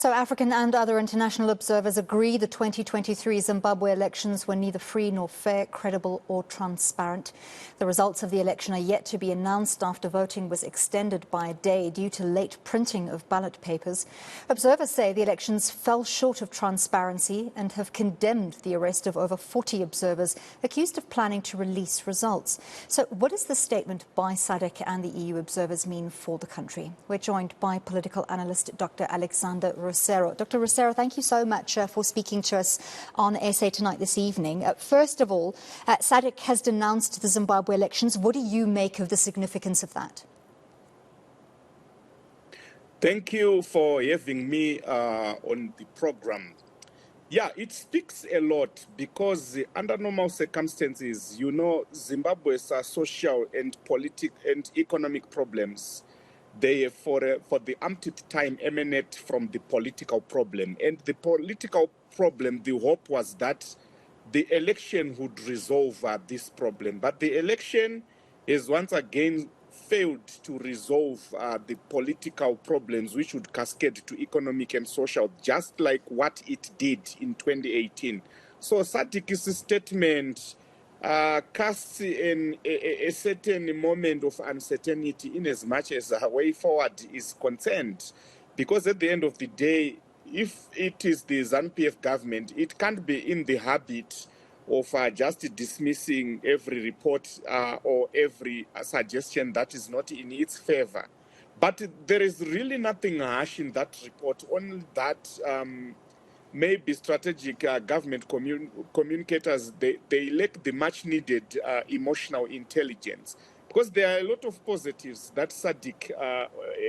So African and other international observers agree the 2023 Zimbabwe elections were neither free nor fair, credible or transparent. The results of the election are yet to be announced after voting was extended by a day due to late printing of ballot papers. Observers say the elections fell short of transparency and have condemned the arrest of over 40 observers accused of planning to release results. So what does the statement by SADC and the EU observers mean for the country? We're joined by political analyst Dr. Alexander Rusero. Dr. Rusero, thank you so much for speaking to us on SA Tonight this evening. First of all, SADC has denounced the Zimbabwe elections. What do you make of the significance of that? Thank you for having me on the program. Yeah, it speaks a lot because under normal circumstances, you know, Zimbabwe's social and political and economic problems, they for the umpteenth time emanate from the political problem. And the political problem, the hope was that the election would resolve this problem. But the election has once again failed to resolve the political problems which would cascade to economic and social, just like what it did in 2018. So SADC's statement casts in a certain moment of uncertainty in as much as a way forward is concerned. Because at the end of the day, if it is the ZANU-PF government, it can't be in the habit of just dismissing every report or every suggestion that is not in its favor. But there is really nothing harsh in that report, only that maybe strategic government communicators, they lack the much needed emotional intelligence. Because there are a lot of positives that SADC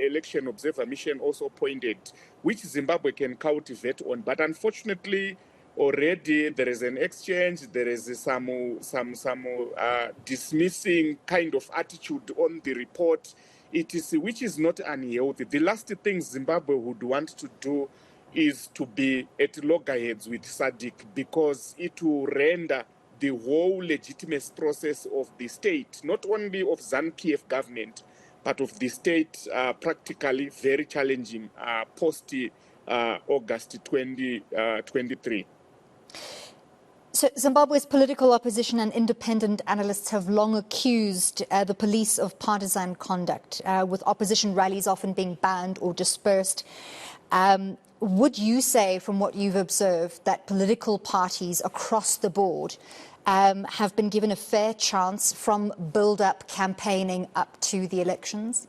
election observer mission also pointed, which Zimbabwe can cultivate on. But unfortunately, already there is an exchange, there is some dismissing kind of attitude on the report, which is not unhealthy. The last thing Zimbabwe would want to do is to be at loggerheads with SADC, because it will render the whole legitimate process of the state, not only of ZANU-PF government, but of the state, practically very challenging post-August 2023. So Zimbabwe's political opposition and independent analysts have long accused the police of partisan conduct, with opposition rallies often being banned or dispersed. Would you say, from what you've observed, that political parties across the board have been given a fair chance from build-up campaigning up to the elections?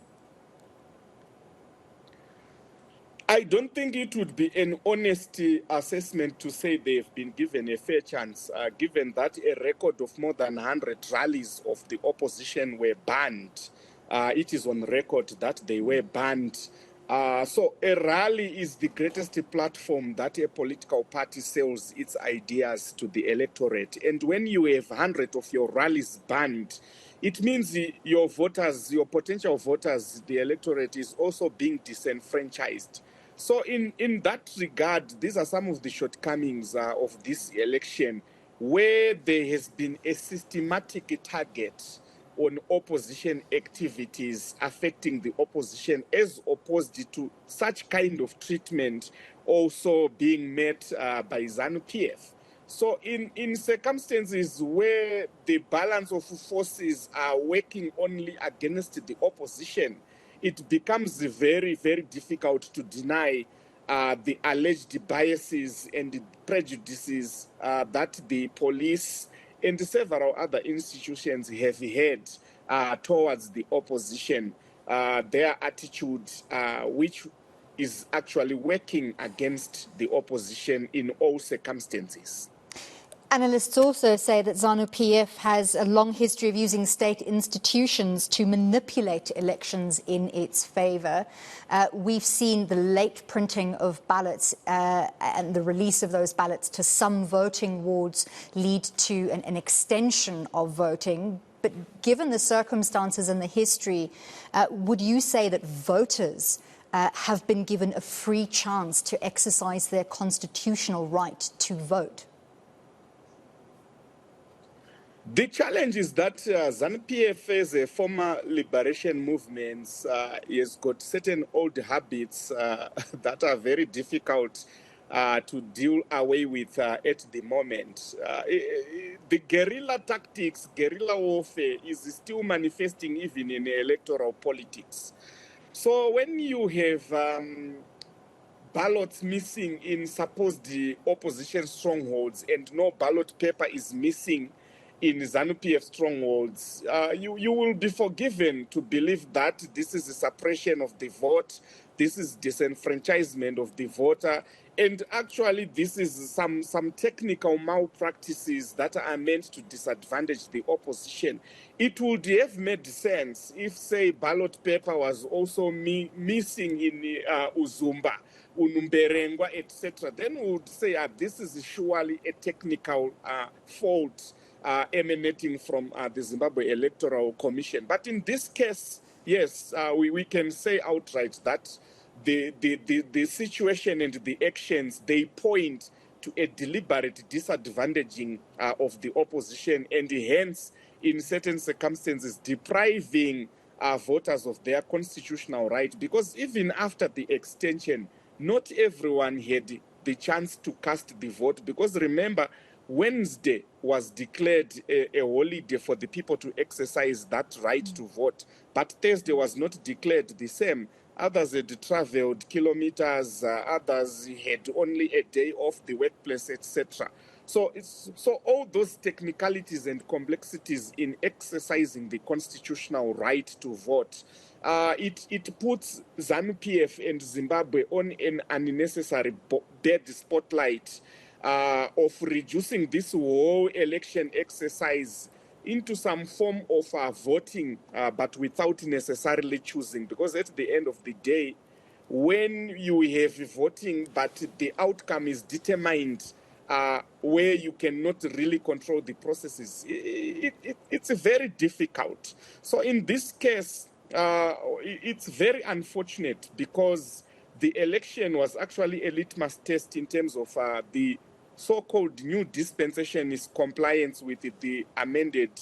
I don't think it would be an honest assessment to say they've been given a fair chance, given that a record of more than 100 rallies of the opposition were banned. It is on record that they were banned. So a rally is the greatest platform that a political party sells its ideas to the electorate. And when you have 100 of your rallies banned, it means your voters, your potential voters, the electorate is also being disenfranchised. So in that regard, these are some of the shortcomings of this election, where there has been a systematic target on opposition activities affecting the opposition, as opposed to such kind of treatment also being met by ZANU-PF. So in circumstances where the balance of forces are working only against the opposition, it becomes very, very difficult to deny the alleged biases and prejudices that the police and several other institutions have had towards the opposition, their attitude, which is actually working against the opposition in all circumstances. Analysts also say that ZANU-PF has a long history of using state institutions to manipulate elections in its favour. We've seen the late printing of ballots and the release of those ballots to some voting wards lead to an extension of voting. But given the circumstances and the history, would you say that voters have been given a free chance to exercise their constitutional right to vote? The challenge is that ZANU-PF, as a former liberation movement, has got certain old habits that are very difficult to deal away with at the moment. The guerrilla tactics, guerrilla warfare is still manifesting even in electoral politics. So when you have ballots missing in supposed opposition strongholds and no ballot paper is missing in ZANU-PF strongholds, you will be forgiven to believe that this is a suppression of the vote, this is disenfranchisement of the voter, and actually this is some technical malpractices that are meant to disadvantage the opposition. It would have made sense if, say, ballot paper was also missing in Uzumba, Unumberengwa, etc. Then we would say this is surely a technical fault emanating from the Zimbabwe Electoral Commission. But in this case, yes, we can say outright that the situation and the actions, they point to a deliberate disadvantaging of the opposition, and hence, in certain circumstances, depriving voters of their constitutional right. Because even after the extension, not everyone had the chance to cast the vote. Because remember, Wednesday was declared a holiday for the people to exercise that right to vote, but Thursday was not declared the same. Others had traveled kilometers, others had only a day off the workplace, etc. So all those technicalities and complexities in exercising the constitutional right to vote, it puts ZANU-PF and Zimbabwe on an unnecessary dead spotlight of reducing this whole election exercise into some form of voting, but without necessarily choosing. Because at the end of the day, when you have voting, but the outcome is determined where you cannot really control the processes, it's very difficult. So in this case, it's very unfortunate because the election was actually a litmus test in terms of the so-called new dispensation is compliance with the amended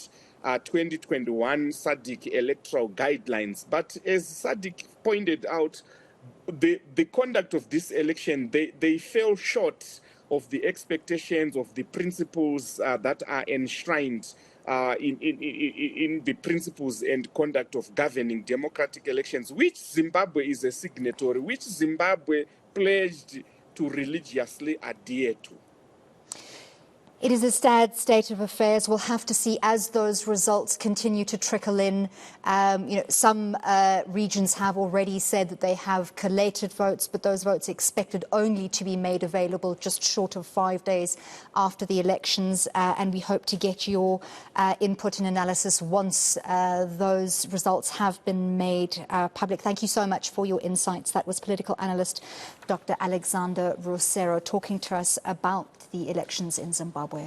2021 SADC electoral guidelines. But as SADC pointed out, the conduct of this election, they fell short of the expectations of the principles that are enshrined in the principles and conduct of governing democratic elections, which Zimbabwe is a signatory, which Zimbabwe pledged to religiously adhere to. It is a sad state of affairs. We'll have to see as those results continue to trickle in. Some regions have already said that they have collated votes, but those votes are expected only to be made available just short of 5 days after the elections. And we hope to get your input and analysis once those results have been made public. Thank you so much for your insights. That was political analyst Dr. Alexander Rusero talking to us about the elections in Zimbabwe.